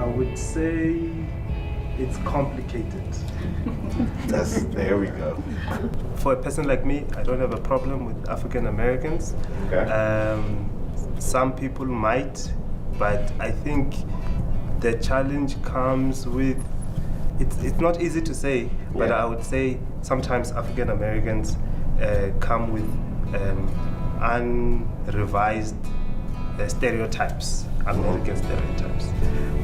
I would say it's complicated. There we go. For a person like me, I don't have a problem with African Americans. Okay. Some people might, but I think the challenge comes with, it's not easy to say, but I would say sometimes African Americans come with unrevised stereotypes, American stereotypes,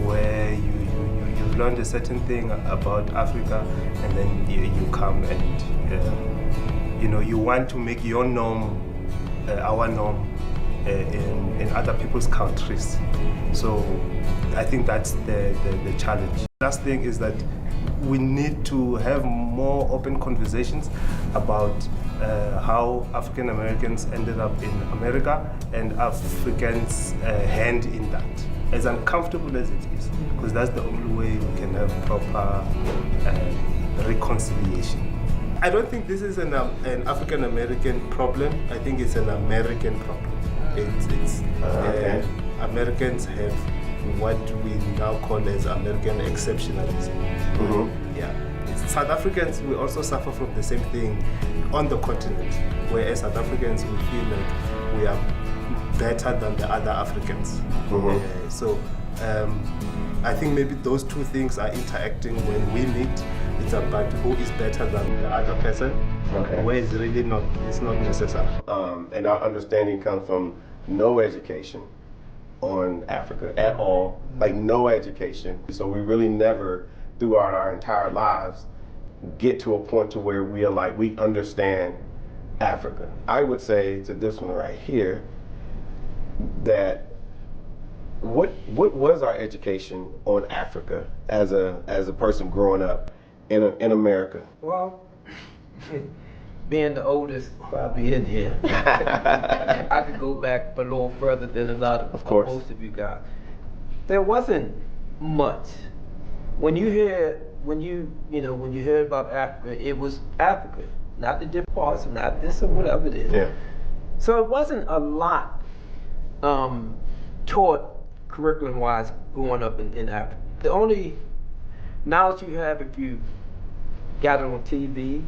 where you've learned a certain thing about Africa, and then you come and you want to make your norm our norm in other people's countries. So I think that's the challenge. Last thing is that we need to have more open conversations about how African Americans ended up in America and Africans' hand in that. As uncomfortable as it is, because that's the only way we can have proper reconciliation. I don't think this is an African American problem. I think it's an American problem. Americans have what we now call as American exceptionalism. Mm-hmm. Yeah. South Africans, we also suffer from the same thing on the continent, whereas South Africans, we feel like we are better than the other Africans. Mm-hmm. So I think maybe those two things are interacting when we meet. It's about who is better than the other person, where it's really not, it's not necessary. And our understanding comes from no education on Africa at all, like no education. So we really never, throughout our entire lives, get to a point to where we are like, we understand Africa. I would say to this one right here, that what was our education on Africa as a person growing up in America? Well, being the oldest probably in here, I could go back a little further than a lot of most of you guys. There wasn't much. When you heard about Africa, it was Africa, not the different parts, not this or whatever it is. Yeah. So it wasn't a lot taught curriculum-wise growing up in Africa. The only knowledge you have if you got it on TV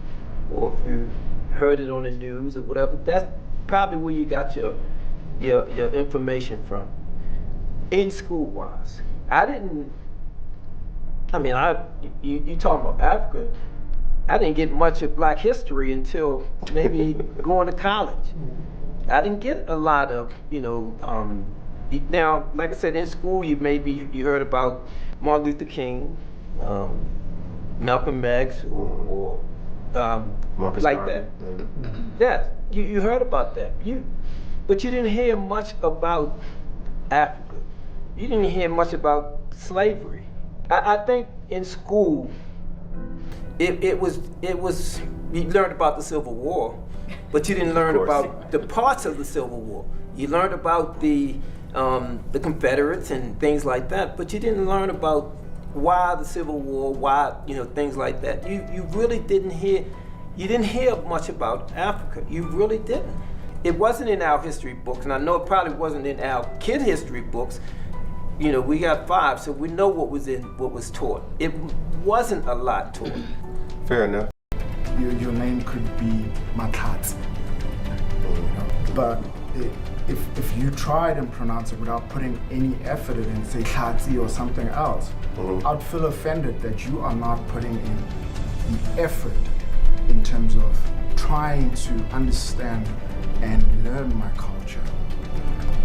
or if you heard it on the news or whatever, that's probably where you got your information from. In school-wise, you talking about Africa, I didn't get much of Black history until maybe going to college. I didn't get a lot of, now, like I said, in school, you heard about Martin Luther King, Malcolm X, or like that. Yeah, you heard about that. But you didn't hear much about Africa. You didn't hear much about slavery. I think in school, it was you learned about the Civil War, but you didn't learn about the parts of the Civil War. You learned about the Confederates and things like that, but you didn't learn about why the Civil War, why things like that. You really didn't hear much about Africa. You really didn't. It wasn't in our history books, and I know it probably wasn't in our kid history books. We got 5, so we know what was taught. It wasn't a lot taught. Fair enough. Your name could be Matat, but if you tried and pronounce it without putting any effort in it, say Khatsi or something else, I'd feel offended that you are not putting in the effort in terms of trying to understand and learn my culture.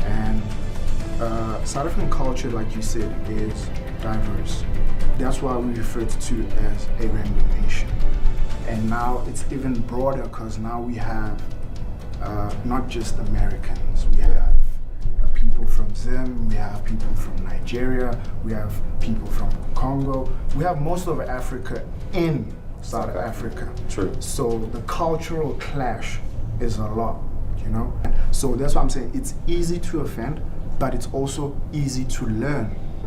And South African culture, like you said, is diverse. That's why we refer to it as a rainbow nation. And now it's even broader because now we have not just Americans. We have people from Zim, we have people from Nigeria, we have people from Congo. We have most of Africa in South Africa. True. So the cultural clash is a lot, So that's why I'm saying it's easy to offend, but it's also easy to learn